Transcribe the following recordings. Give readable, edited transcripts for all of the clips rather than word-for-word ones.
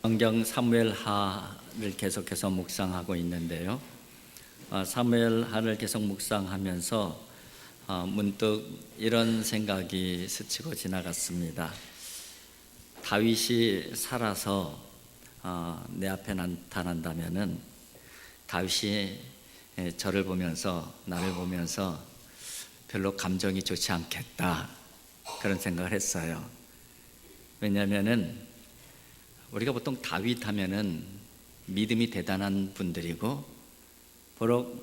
성경 사무엘하를 계속해서 묵상하고 있는데요. 사무엘하를 계속 묵상하면서 문득 이런 생각이 스치고 지나갔습니다. 다윗이 살아서 내 앞에 나타난다면은 다윗이 저를 보면서, 나를 보면서 별로 감정이 좋지 않겠다, 그런 생각을 했어요. 왜냐하면은 우리가 보통 다윗 하면은 믿음이 대단한 분들이고,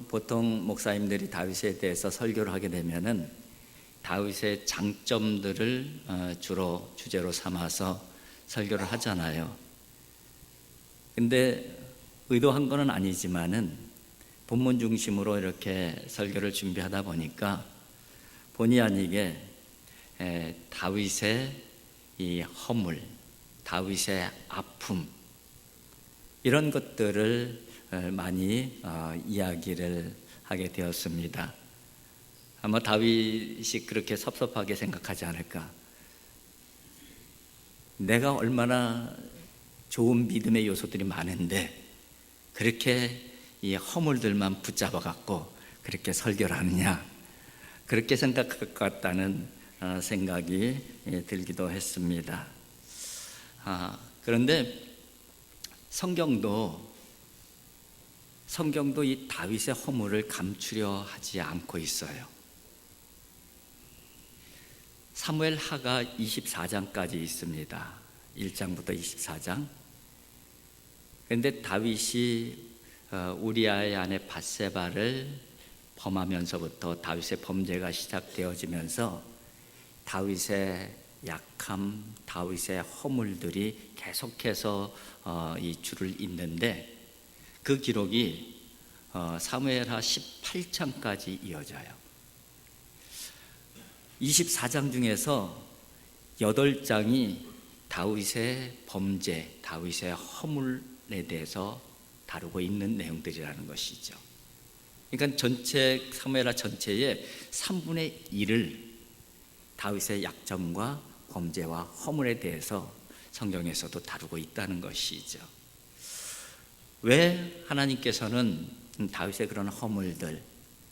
보통 목사님들이 다윗에 대해서 설교를 하게 되면은 다윗의 장점들을 주로 주제로 삼아서 설교를 하잖아요. 근데 의도한 건 아니지만은 본문 중심으로 이렇게 설교를 준비하다 보니까 본의 아니게 다윗의 이 허물, 다윗의 아픔, 이런 것들을 많이 이야기를 하게 되었습니다. 아마 다윗이 그렇게 섭섭하게 생각하지 않을까. 내가 얼마나 좋은 믿음의 요소들이 많은데 그렇게 이 허물들만 붙잡아 갖고 그렇게 설교를 하느냐, 그렇게 생각할 것 같다는 생각이 들기도 했습니다. 그런데 성경도 이 다윗의 허물을 감추려 하지 않고 있어요. 사무엘하가 24장까지 있습니다. 1장부터 24장. 그런데 다윗이 우리아의 아내 밧세바를 범하면서부터 다윗의 범죄가 시작되어지면서 다윗의 약함, 다윗의 허물들이 계속해서 이 줄을 잇는데, 그 기록이 사무엘하 18장까지 이어져요. 24장 중에서 8장이 다윗의 범죄, 다윗의 허물에 대해서 다루고 있는 내용들이라는 것이죠. 그러니까 전체 사무엘하 전체의 3분의 1을 다윗의 약점과 범죄와 허물에 대해서 성경에서도 다루고 있다는 것이죠. 왜 하나님께서는 다윗의 그런 허물들,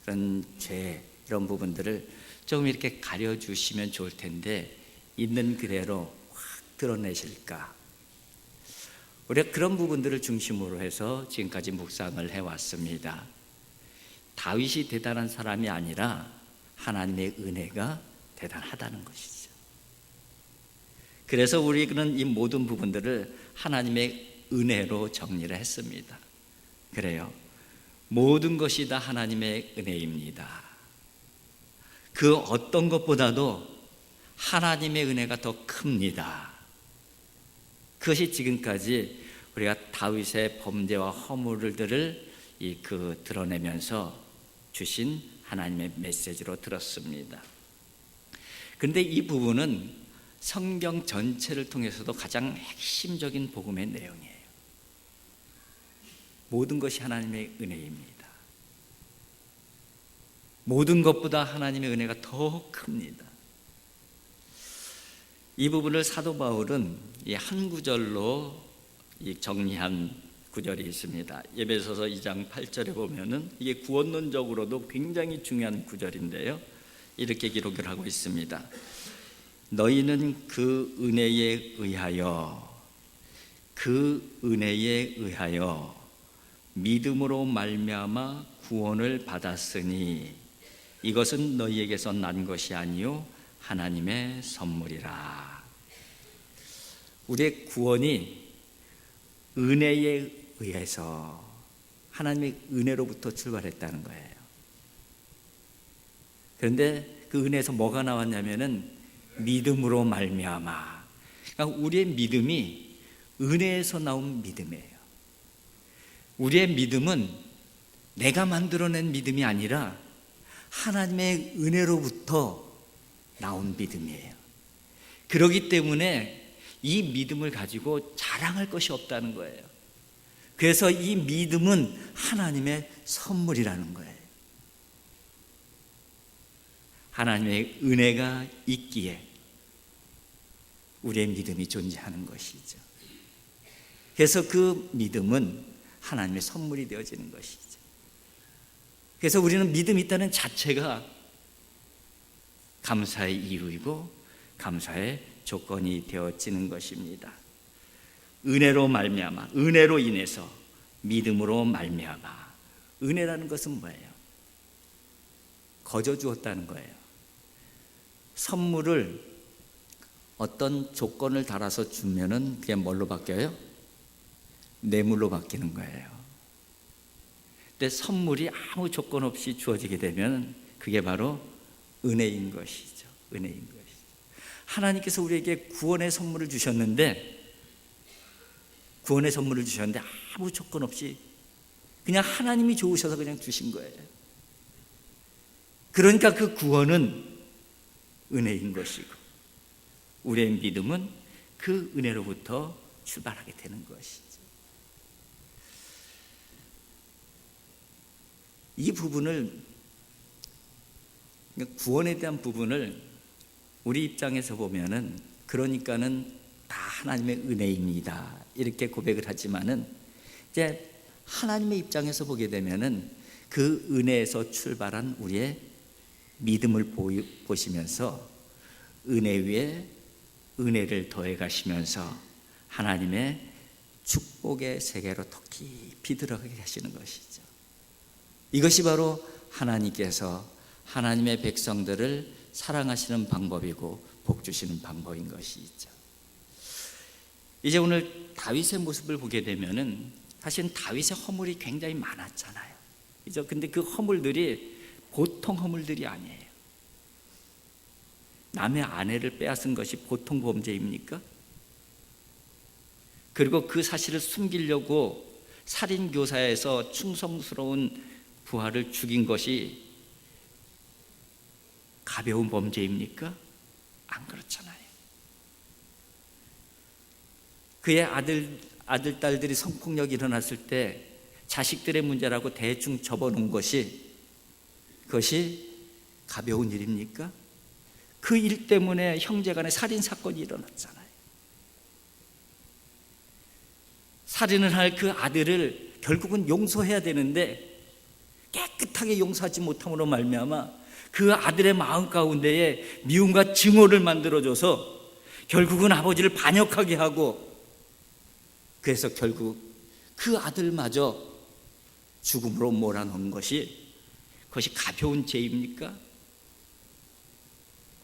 그런 죄, 이런 부분들을 조금 이렇게 가려주시면 좋을 텐데 있는 그대로 확 드러내실까? 우리가 그런 부분들을 중심으로 해서 지금까지 묵상을 해왔습니다. 다윗이 대단한 사람이 아니라 하나님의 은혜가 대단하다는 것이죠. 그래서 우리는 이 모든 부분들을 하나님의 은혜로 정리를 했습니다. 그래요. 모든 것이 다 하나님의 은혜입니다. 그 어떤 것보다도 하나님의 은혜가 더 큽니다. 그것이 지금까지 우리가 다윗의 범죄와 허물들을 드러내면서 주신 하나님의 메시지로 들었습니다. 그런데 이 부분은 성경 전체를 통해서도 가장 핵심적인 복음의 내용이에요. 모든 것이 하나님의 은혜입니다. 모든 것보다 하나님의 은혜가 더 큽니다. 이 부분을 사도 바울은 이 한 구절로 정리한 구절이 있습니다. 에베소서 2장 8절에 보면은 이게 구원론적으로도 굉장히 중요한 구절인데요. 이렇게 기록을 하고 있습니다. 너희는 그 은혜에 의하여 믿음으로 말미암아 구원을 받았으니 이것은 너희에게서 난 것이 아니요 하나님의 선물이라. 우리의 구원이 은혜에 의해서 하나님의 은혜로부터 출발했다는 거예요. 그런데 그 은혜에서 뭐가 나왔냐면은 믿음으로 말미암아. 그러니까 우리의 믿음이 은혜에서 나온 믿음이에요. 우리의 믿음은 내가 만들어낸 믿음이 아니라 하나님의 은혜로부터 나온 믿음이에요. 그렇기 때문에 이 믿음을 가지고 자랑할 것이 없다는 거예요. 그래서 이 믿음은 하나님의 선물이라는 거예요. 하나님의 은혜가 있기에 우리의 믿음이 존재하는 것이죠. 그래서 그 믿음은 하나님의 선물이 되어지는 것이죠. 그래서 우리는 믿음이 있다는 자체가 감사의 이유이고 감사의 조건이 되어지는 것입니다. 은혜로 말미암아, 은혜로 인해서, 믿음으로 말미암아. 은혜라는 것은 뭐예요? 거저 주었다는 거예요. 선물을 어떤 조건을 달아서 주면은 그게 뭘로 바뀌어요? 뇌물로 바뀌는 거예요. 근데 선물이 아무 조건 없이 주어지게 되면 그게 바로 은혜인 것이죠. 은혜인 것이죠. 하나님께서 우리에게 구원의 선물을 주셨는데 아무 조건 없이 그냥 하나님이 좋으셔서 그냥 주신 거예요. 그러니까 그 구원은 은혜인 것이고 우리의 믿음은 그 은혜로부터 출발하게 되는 것이죠. 이 부분을, 구원에 대한 부분을 우리 입장에서 보면은 그러니까는 다 하나님의 은혜입니다 이렇게 고백을 하지만은 이제 하나님의 입장에서 보게 되면은 그 은혜에서 출발한 우리의 믿음을 보시면서 은혜 위에 은혜를 더해 가시면서 하나님의 축복의 세계로 더 깊이 들어가게 하시는 것이죠. 이것이 바로 하나님께서 하나님의 백성들을 사랑하시는 방법이고 복 주시는 방법인 것이죠. 이제 오늘 다윗의 모습을 보게 되면은 사실은 다윗의 허물이 굉장히 많았잖아요. 그죠? 근데 그 허물들이 보통 허물들이 아니에요. 남의 아내를 빼앗은 것이 보통 범죄입니까? 그리고 그 사실을 숨기려고 살인교사에서 충성스러운 부하를 죽인 것이 가벼운 범죄입니까? 안 그렇잖아요. 그의 아들, 딸들이 성폭력이 일어났을 때 자식들의 문제라고 대충 접어놓은 것이 그것이 가벼운 일입니까? 그 일 때문에 형제간에 살인사건이 일어났잖아요. 살인을 할 그 아들을 결국은 용서해야 되는데 깨끗하게 용서하지 못함으로 말미암아 그 아들의 마음 가운데에 미움과 증오를 만들어줘서 결국은 아버지를 반역하게 하고 그래서 결국 그 아들마저 죽음으로 몰아넣은 것이 그것이 가벼운 죄입니까?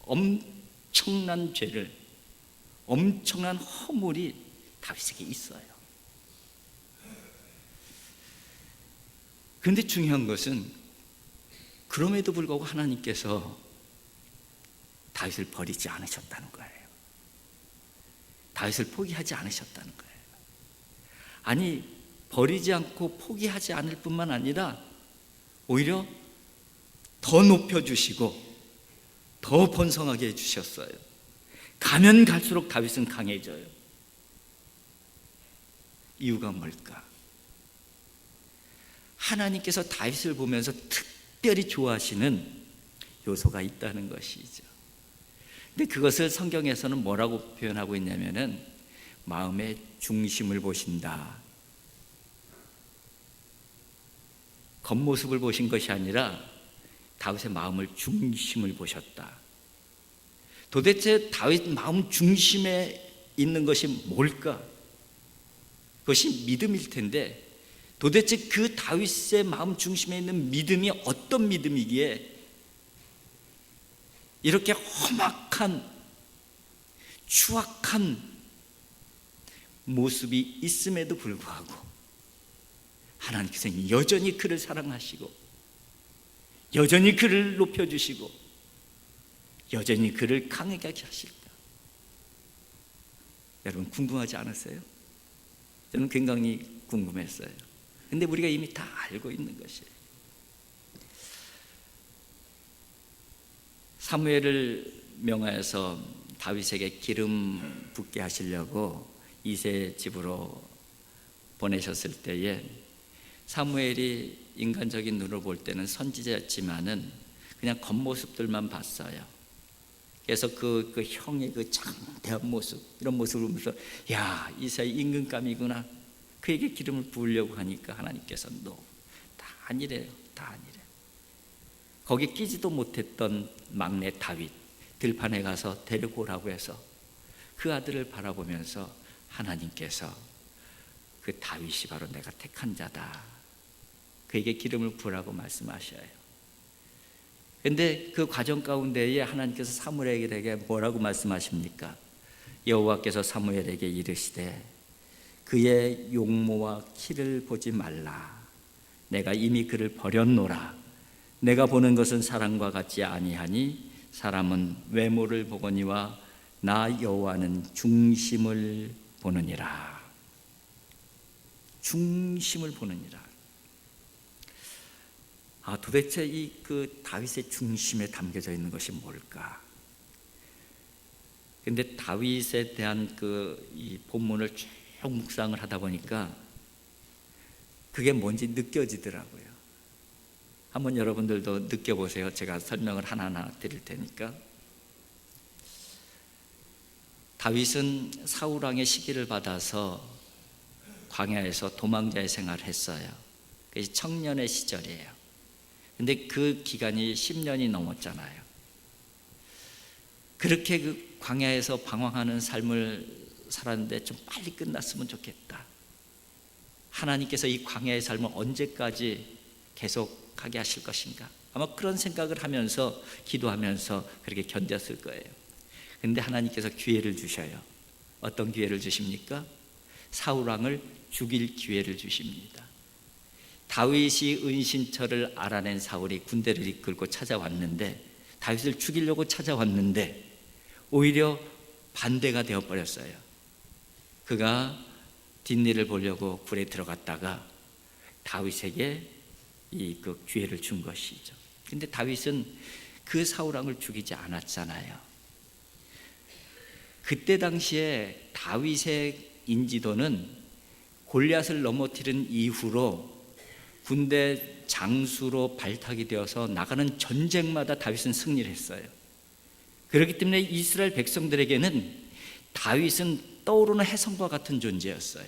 엄청난 죄를, 엄청난 허물이 다윗에게 있어요. 그런데 중요한 것은 그럼에도 불구하고 하나님께서 다윗을 버리지 않으셨다는 거예요. 다윗을 포기하지 않으셨다는 거예요. 아니, 버리지 않고 포기하지 않을 뿐만 아니라 오히려 더 높여주시고 더 번성하게 해주셨어요. 가면 갈수록 다윗은 강해져요. 이유가 뭘까? 하나님께서 다윗을 보면서 특별히 좋아하시는 요소가 있다는 것이죠. 근데 그것을 성경에서는 뭐라고 표현하고 있냐면은 마음의 중심을 보신다. 겉모습을 보신 것이 아니라 다윗의 마음을 중심을 보셨다. 도대체 다윗 마음 중심에 있는 것이 뭘까? 그것이 믿음일 텐데 도대체 그 다윗의 마음 중심에 있는 믿음이 어떤 믿음이기에 이렇게 험악한 추악한 모습이 있음에도 불구하고 하나님께서는 여전히 그를 사랑하시고 여전히 그를 높여주시고 여전히 그를 강하게 하실까? 여러분 궁금하지 않으세요? 저는 굉장히 궁금했어요. 근데 우리가 이미 다 알고 있는 것이에요. 사무엘을 명하여서 다윗에게 기름 붓게 하시려고 이새 집으로 보내셨을 때에 사무엘이 인간적인 눈으로 볼 때는 선지자였지만은 그냥 겉모습들만 봤어요. 그래서 그 형의 그 장대한 모습, 이런 모습을 보면서 야, 이사야 임금감이구나. 그에게 기름을 부으려고 하니까 하나님께서 다 아니래요. 다 아니래. 거기에 끼지도 못했던 막내 다윗, 들판에 가서 데리고 오라고 해서 그 아들을 바라보면서 하나님께서 그 다윗이 바로 내가 택한 자다, 그에게 기름을 부으라고 말씀하셔요. 그런데 그 과정 가운데에 하나님께서 사무엘에게 뭐라고 말씀하십니까? 여호와께서 사무엘에게 이르시되 그의 용모와 키를 보지 말라. 내가 이미 그를 버렸노라. 내가 보는 것은 사람과 같지 아니하니 사람은 외모를 보거니와 나 여호와는 중심을 보느니라. 중심을 보느니라. 도대체 이 그 다윗의 중심에 담겨져 있는 것이 뭘까? 근데 다윗에 대한 이 본문을 쭉 묵상을 하다 보니까 그게 뭔지 느껴지더라고요. 한번 여러분들도 느껴보세요. 제가 설명을 하나하나 드릴 테니까. 다윗은 사울 왕의 시기를 받아서 광야에서 도망자의 생활을 했어요. 그것이 청년의 시절이에요. 근데 그 기간이 10년이 넘었잖아요. 그렇게 그 광야에서 방황하는 삶을 살았는데 좀 빨리 끝났으면 좋겠다. 하나님께서 이 광야의 삶을 언제까지 계속하게 하실 것인가? 아마 그런 생각을 하면서 기도하면서 그렇게 견뎠을 거예요. 그런데 하나님께서 기회를 주셔요. 어떤 기회를 주십니까? 사울 왕을 죽일 기회를 주십니다. 다윗이 은신처를 알아낸 사울이 군대를 이끌고 찾아왔는데, 다윗을 죽이려고 찾아왔는데 오히려 반대가 되어버렸어요. 그가 뒷일을 보려고 굴에 들어갔다가 다윗에게 그 기회를 준 것이죠. 근데 다윗은 그 사울 왕을 죽이지 않았잖아요. 그때 당시에 다윗의 인지도는 골리앗을 넘어뜨린 이후로 군대 장수로 발탁이 되어서 나가는 전쟁마다 다윗은 승리를 했어요. 그렇기 때문에 이스라엘 백성들에게는 다윗은 떠오르는 혜성과 같은 존재였어요.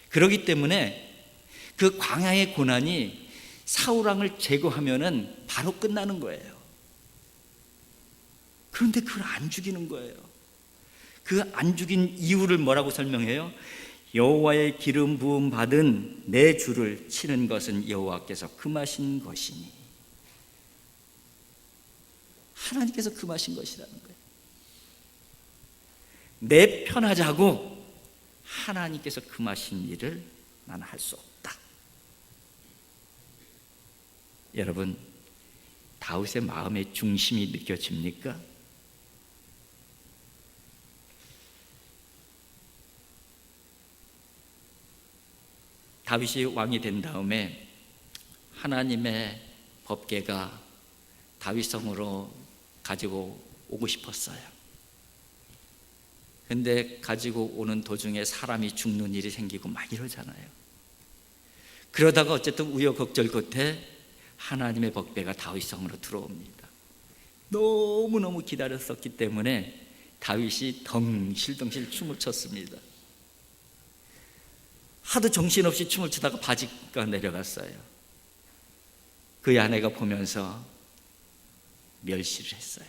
그렇기 때문에 그 광야의 고난이 사울 왕을 제거하면은 바로 끝나는 거예요. 그런데 그걸 안 죽이는 거예요. 그 안 죽인 이유를 뭐라고 설명해요? 여호와의 기름 부음 받은 내 주를 치는 것은 여호와께서 금하신 것이니. 하나님께서 금하신 것이라는 거예요. 내 편하자고 하나님께서 금하신 일을 나는 할 수 없다. 여러분, 다윗의 마음의 중심이 느껴집니까? 다윗이 왕이 된 다음에 하나님의 법궤가 다윗성으로 가지고 오고 싶었어요. 근데 가지고 오는 도중에 사람이 죽는 일이 생기고 막 이러잖아요. 그러다가 어쨌든 우여곡절 끝에 하나님의 법궤가 다윗성으로 들어옵니다. 너무너무 기다렸었기 때문에 다윗이 덩실덩실 춤을 췄습니다. 하도 정신없이 춤을 추다가 바지가 내려갔어요. 그의 아내가 보면서 멸시를 했어요.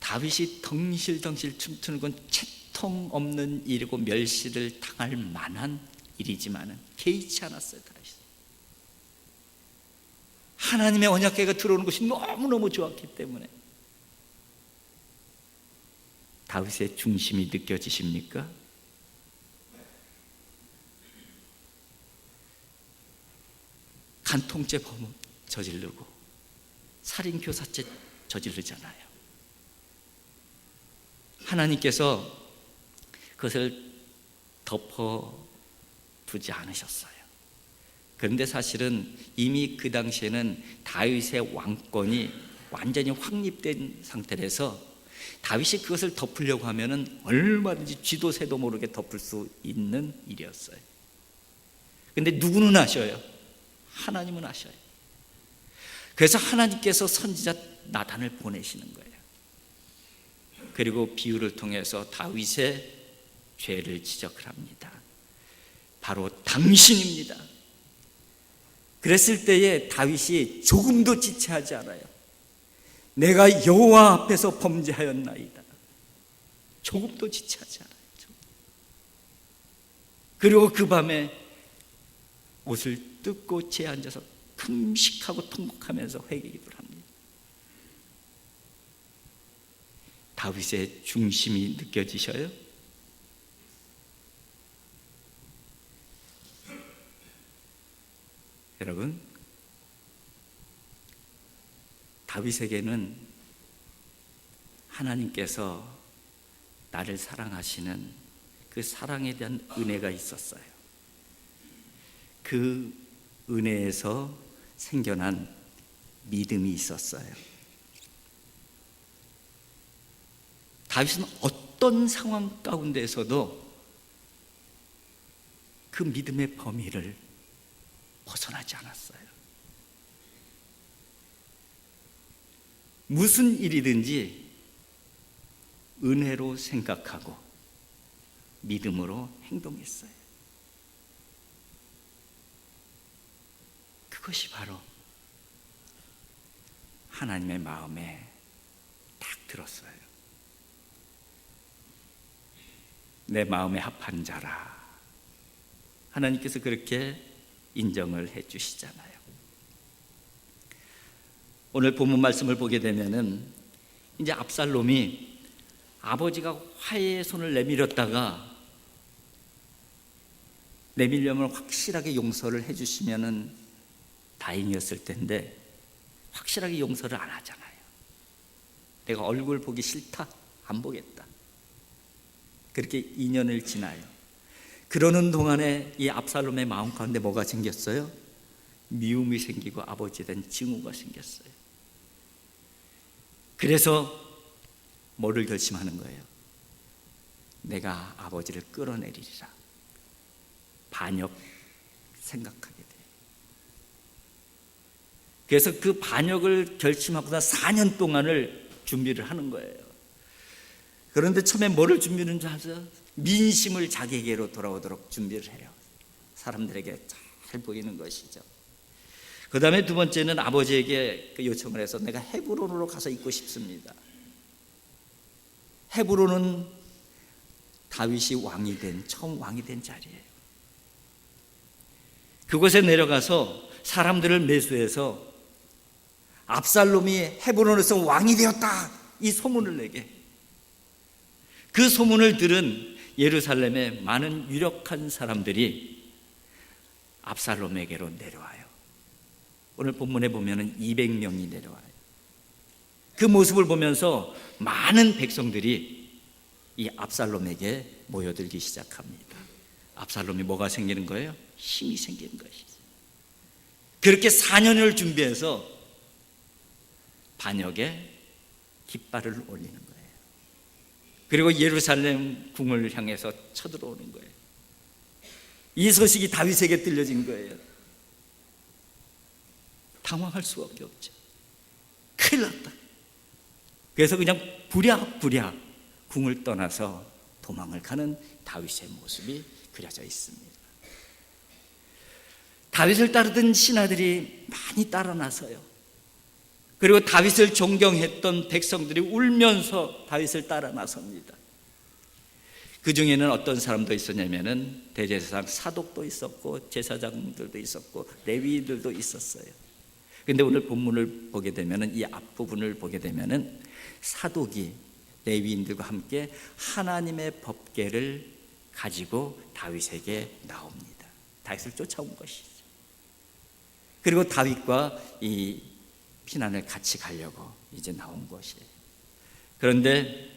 다윗이 덩실덩실 춤추는 건 채통 없는 일이고 멸시를 당할 만한 일이지만은 개의치 않았어요. 다윗이. 하나님의 언약궤가 들어오는 것이 너무너무 좋았기 때문에. 다윗의 중심이 느껴지십니까? 간통죄 범죄 저지르고 살인 교사죄 저지르잖아요. 하나님께서 그것을 덮어두지 않으셨어요. 그런데 사실은 이미 그 당시에는 다윗의 왕권이 완전히 확립된 상태라서 다윗이 그것을 덮으려고 하면은 얼마든지 쥐도 새도 모르게 덮을 수 있는 일이었어요. 그런데 누구는 아셔요? 하나님은 아셔요. 그래서 하나님께서 선지자 나단을 보내시는 거예요. 그리고 비유를 통해서 다윗의 죄를 지적을 합니다. 바로 당신입니다. 그랬을 때에 다윗이 조금도 지체하지 않아요. 내가 여호와 앞에서 범죄하였나이다. 조금도 지체하지 않아요. 그리고 그 밤에 옷을 뜯고 재에 앉아서 금식하고 통곡하면서 회개기도를 합니다. 다윗의 중심이 느껴지셔요? 여러분, 다윗에게는 하나님께서 나를 사랑하시는 그 사랑에 대한 은혜가 있었어요. 그 은혜에서 생겨난 믿음이 있었어요. 다윗은 어떤 상황 가운데에서도 그 믿음의 범위를 벗어나지 않았어요. 무슨 일이든지 은혜로 생각하고 믿음으로 행동했어요. 그것이 바로 하나님의 마음에 딱 들었어요. 내 마음에 합한 자라. 하나님께서 그렇게 인정을 해 주시잖아요. 오늘 본문 말씀을 보게 되면은 이제 압살롬이 아버지가 화해의 손을 내밀었다가 내밀려면 확실하게 용서를 해 주시면은 다행이었을 텐데 확실하게 용서를 안 하잖아요. 내가 얼굴 보기 싫다, 안 보겠다. 그렇게 2년을 지나요. 그러는 동안에 이 압살롬의 마음 가운데 뭐가 생겼어요? 미움이 생기고 아버지에 대한 증오가 생겼어요. 그래서 뭐를 결심하는 거예요? 내가 아버지를 끌어내리리라. 반역 생각하게 돼요. 그래서 그 반역을 결심하고 나 4년 동안을 준비를 하는 거예요. 그런데 처음에 뭐를 준비하는 줄 아세요? 민심을 자기에게로 돌아오도록 준비를 해요. 사람들에게 잘 보이는 것이죠. 그 다음에 두 번째는 아버지에게 그 요청을 해서 내가 헤브론으로 가서 있고 싶습니다. 헤브론은 다윗이 왕이 된, 처음 왕이 된 자리예요. 그곳에 내려가서 사람들을 매수해서 압살롬이 헤브론에서 왕이 되었다, 이 소문을 내게. 그 소문을 들은 예루살렘의 많은 유력한 사람들이 압살롬에게로 내려와요. 오늘 본문에 보면 200명이 내려와요. 그 모습을 보면서 많은 백성들이 이 압살롬에게 모여들기 시작합니다. 압살롬이 뭐가 생기는 거예요? 힘이 생기는 것이죠. 그렇게 4년을 준비해서 반역에 깃발을 올리는 거예요. 그리고 예루살렘 궁을 향해서 쳐들어오는 거예요. 이 소식이 다윗에게 들려진 거예요. 당황할 수밖에 없죠. 큰일 났다. 그래서 그냥 부랴부랴 궁을 떠나서 도망을 가는 다윗의 모습이 그려져 있습니다. 다윗을 따르던 신하들이 많이 따라 나서요. 그리고 다윗을 존경했던 백성들이 울면서 다윗을 따라 나섭니다. 그 중에는 어떤 사람도 있었냐면은 대제사장 사독도 있었고 제사장들도 있었고 레위인들도 있었어요. 그런데 오늘 본문을 보게 되면은 이 앞부분을 보게 되면은 사독이 레위인들과 함께 하나님의 법궤를 가지고 다윗에게 나옵니다. 다윗을 쫓아온 것이죠. 그리고 다윗과 이 피난을 같이 가려고 이제 나온 것이에요. 그런데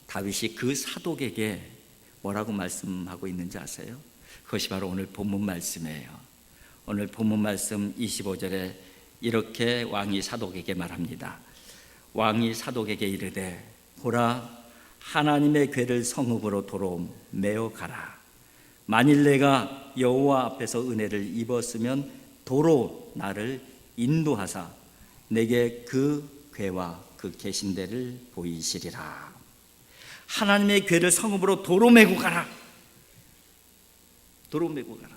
다윗이 그 사독에게 뭐라고 말씀하고 있는지 아세요? 그것이 바로 오늘 본문 말씀이에요. 오늘 본문 말씀 25절에 이렇게 왕이 사독에게 말합니다. 왕이 사독에게 이르되 보라, 하나님의 궤를 성읍으로 도로 메어 가라. 만일 내가 여호와 앞에서 은혜를 입었으면 도로 나를 인도하사 내게 그 궤와 그 계신 데를 보이시리라. 하나님의 궤를 성읍으로 도로 메고 가라. 도로 메고 가라.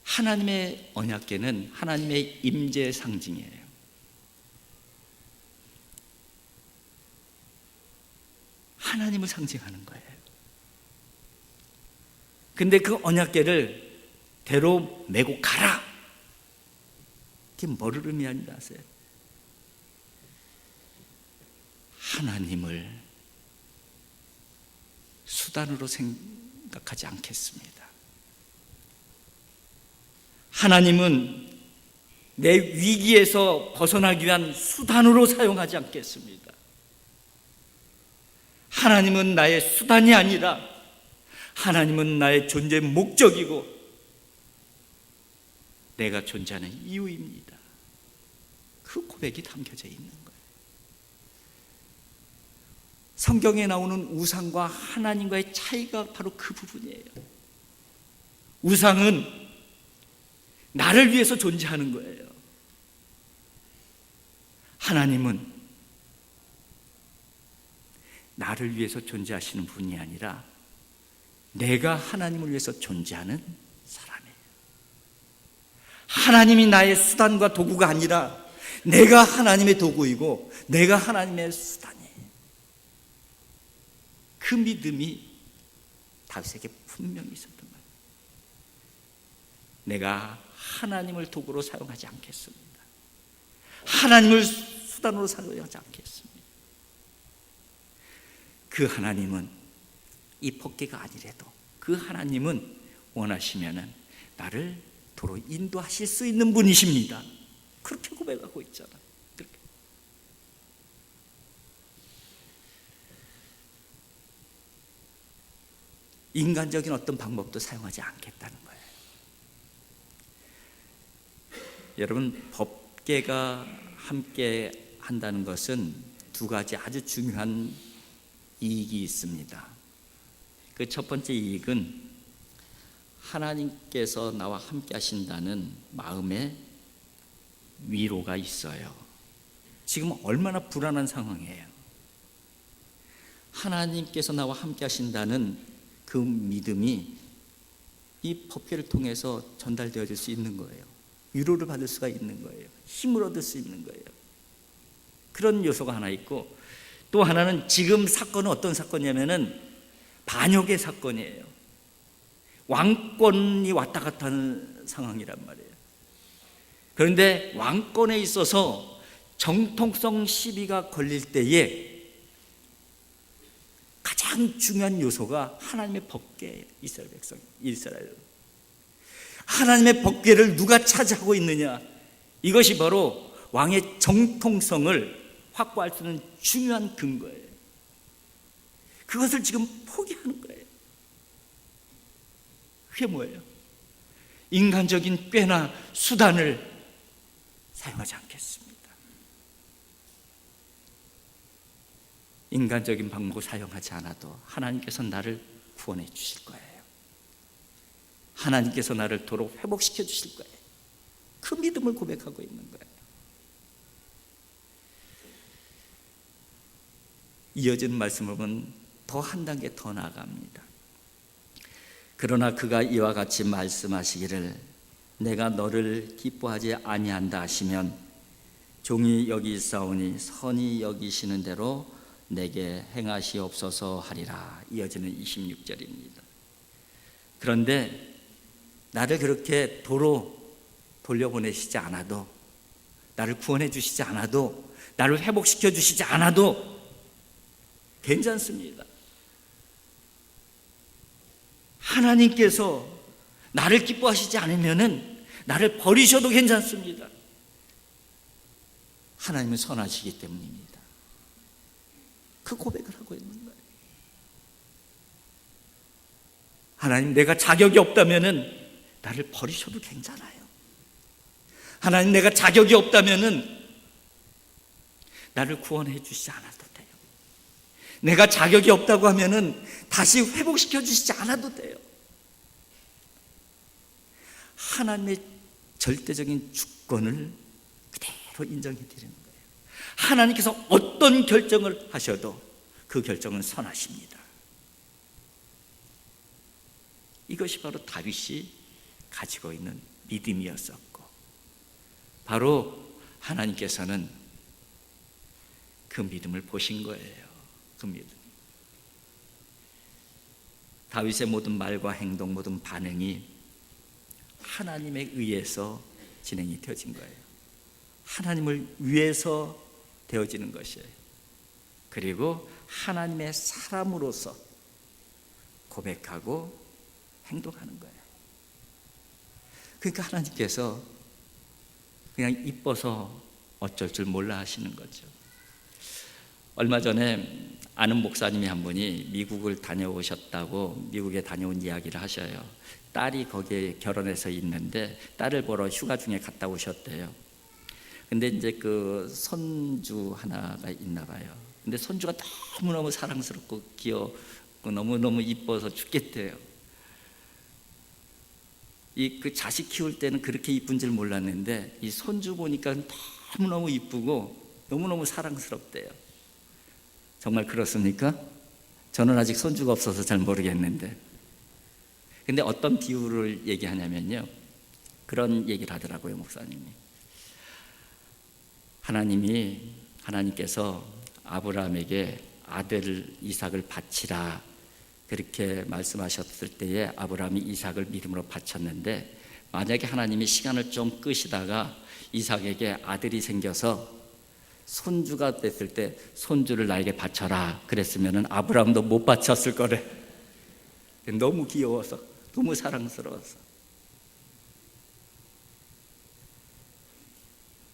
하나님의 언약궤는 하나님의 임재의 상징이에요. 하나님을 상징하는 거예요. 근데 그 언약궤를 대로 메고 가라. 그게 뭐를 의미하는지 아세요? 하나님을 수단으로 생각하지 않겠습니다. 하나님은 내 위기에서 벗어나기 위한 수단으로 사용하지 않겠습니다. 하나님은 나의 수단이 아니라 하나님은 나의 존재의 목적이고 내가 존재하는 이유입니다. 그 고백이 담겨져 있는 거예요. 성경에 나오는 우상과 하나님과의 차이가 바로 그 부분이에요. 우상은 나를 위해서 존재하는 거예요. 하나님은 나를 위해서 존재하시는 분이 아니라 내가 하나님을 위해서 존재하는 사람이에요. 하나님이 나의 수단과 도구가 아니라 내가 하나님의 도구이고 내가 하나님의 수단이에요. 그 믿음이 다윗에게 분명히 있었던 거예요. 내가 하나님을 도구로 사용하지 않겠습니다. 하나님을 수단으로 사용하지 않겠습니다. 그 하나님은 이 법궤가 아니래도 그 하나님은 원하시면은 나를 도로 인도하실 수 있는 분이십니다. 그렇게 고백하고 있잖아. 그렇게. 인간적인 어떤 방법도 사용하지 않겠다는 거예요. 여러분, 법궤가 함께 한다는 것은 두 가지 아주 중요한 이익이 있습니다. 그 첫 번째 이익은 하나님께서 나와 함께 하신다는 마음의 위로가 있어요. 지금 얼마나 불안한 상황이에요. 하나님께서 나와 함께 하신다는 그 믿음이 이 법궤를 통해서 전달되어질 수 있는 거예요. 위로를 받을 수가 있는 거예요. 힘을 얻을 수 있는 거예요. 그런 요소가 하나 있고, 또 하나는 지금 사건은 어떤 사건이냐면은 반역의 사건이에요. 왕권이 왔다 갔다 하는 상황이란 말이에요. 그런데 왕권에 있어서 정통성 시비가 걸릴 때에 가장 중요한 요소가 하나님의 법궤예요. 이스라엘 백성, 이스라엘. 하나님의 법궤를 누가 차지하고 있느냐, 이것이 바로 왕의 정통성을 확보할 수 있는 중요한 근거예요. 그것을 지금 포기하는 거예요. 그게 뭐예요? 인간적인 꾀나 수단을 사용하지 않겠습니다. 인간적인 방법을 사용하지 않아도 하나님께서 나를 구원해 주실 거예요. 하나님께서 나를 도로 회복시켜 주실 거예요. 그 믿음을 고백하고 있는 거예요. 이어지는 말씀을 보면 더 한 단계 더 나아갑니다. 그러나 그가 이와 같이 말씀하시기를 내가 너를 기뻐하지 아니한다 하시면 종이 여기 있사오니 선히 여기시는 대로 내게 행하시옵소서 하리라. 이어지는 26절입니다. 그런데 나를 그렇게 도로 돌려보내시지 않아도, 나를 구원해 주시지 않아도, 나를 회복시켜 주시지 않아도 괜찮습니다. 하나님께서 나를 기뻐하시지 않으면은 나를 버리셔도 괜찮습니다. 하나님은 선하시기 때문입니다. 그 고백을 하고 있는 거예요. 하나님, 내가 자격이 없다면은 나를 버리셔도 괜찮아요. 하나님, 내가 자격이 없다면은 나를 구원해 주시지 않아도 돼요. 내가 자격이 없다고 하면은 다시 회복시켜 주시지 않아도 돼요. 하나님의 절대적인 주권을 그대로 인정해 드리는 거예요. 하나님께서 어떤 결정을 하셔도 그 결정은 선하십니다. 이것이 바로 다윗이 가지고 있는 믿음이었었고, 바로 하나님께서는 그 믿음을 보신 거예요. 그 믿음. 다윗의 모든 말과 행동, 모든 반응이 하나님에 의해서 진행이 되어진 거예요. 하나님을 위해서 되어지는 것이에요. 그리고 하나님의 사람으로서 고백하고 행동하는 거예요. 그러니까 하나님께서 그냥 이뻐서 어쩔 줄 몰라 하시는 거죠. 얼마 전에 아는 목사님이 한 분이 미국을 다녀오셨다고 미국에 다녀온 이야기를 하셔요. 딸이 거기에 결혼해서 있는데 딸을 보러 휴가 중에 갔다 오셨대요. 근데 이제 그 손주 하나가 있나 봐요. 근데 손주가 너무너무 사랑스럽고 귀엽고 너무너무 이뻐서 죽겠대요. 그 자식 키울 때는 그렇게 이쁜 줄 몰랐는데 이 손주 보니까 너무너무 이쁘고 너무너무 사랑스럽대요. 정말 그렇습니까? 저는 아직 손주가 없어서 잘 모르겠는데, 근데 어떤 비유를 얘기하냐면요, 그런 얘기를 하더라고요, 목사님이. 하나님께서 아브라함에게 아들 이삭을 바치라 그렇게 말씀하셨을 때에 아브라함이 이삭을 믿음으로 바쳤는데, 만약에 하나님이 시간을 좀 끄시다가 이삭에게 아들이 생겨서 손주가 됐을 때 손주를 나에게 바쳐라 그랬으면 아브라함도 못 바쳤을 거래. 너무 귀여워서, 너무 사랑스러워서.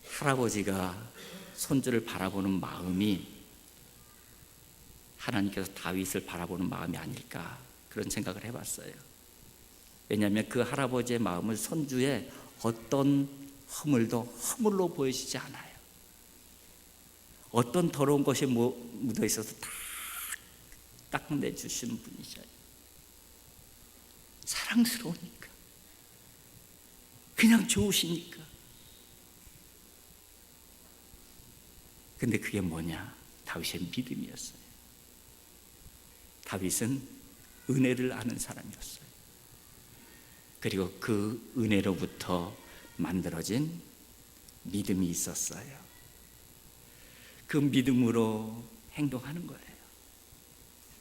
할아버지가 손주를 바라보는 마음이 하나님께서 다윗을 바라보는 마음이 아닐까, 그런 생각을 해봤어요. 왜냐하면 그 할아버지의 마음은 손주의 어떤 허물도 허물로 보이시지 않아요. 어떤 더러운 것이 묻어 있어서 다 닦아내주시는 분이셔요. 사랑스러우니까, 그냥 좋으시니까. 근데 그게 뭐냐? 다윗의 믿음이었어요. 다윗은 은혜를 아는 사람이었어요. 그리고 그 은혜로부터 만들어진 믿음이 있었어요. 그 믿음으로 행동하는 거예요.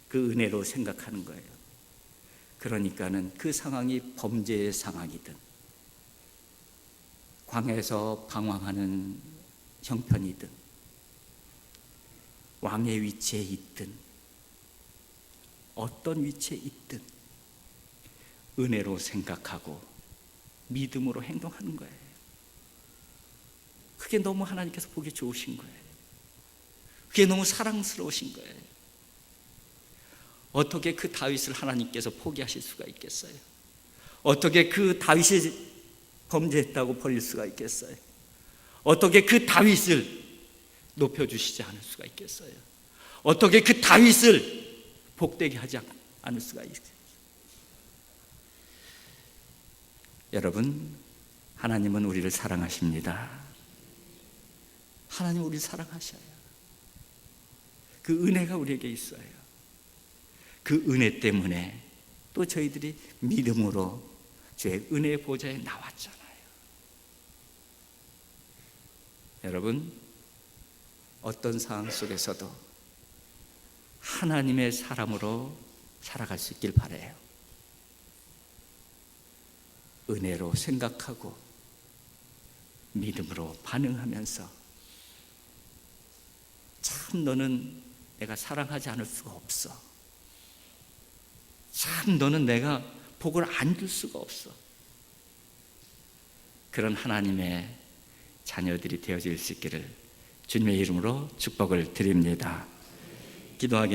그 은혜로 생각하는 거예요. 그러니까는 그 상황이 범죄의 상황이든 광야에서 방황하는 형편이든 왕의 위치에 있든 어떤 위치에 있든 은혜로 생각하고 믿음으로 행동하는 거예요. 그게 너무 하나님께서 보기 좋으신 거예요. 그게 너무 사랑스러우신 거예요. 어떻게 그 다윗을 하나님께서 포기하실 수가 있겠어요? 어떻게 그 다윗이 범죄했다고 버릴 수가 있겠어요? 어떻게 그 다윗을 높여주시지 않을 수가 있겠어요? 어떻게 그 다윗을 복되게 하지 않을 수가 있겠어요? 여러분, 하나님은 우리를 사랑하십니다. 하나님 우리를 사랑하셔요. 그 은혜가 우리에게 있어요. 그 은혜 때문에 또 저희들이 믿음으로 주의 은혜의 보좌에 나왔잖아요. 여러분, 어떤 상황 속에서도 하나님의 사람으로 살아갈 수 있길 바라요. 은혜로 생각하고 믿음으로 반응하면서 참 너는 내가 사랑하지 않을 수가 없어. 참 너는 내가 복을 안 줄 수가 없어. 그런 하나님의 자녀들이 되어질 수 있기를 주님의 이름으로 축복을 드립니다. 기도하겠습니다.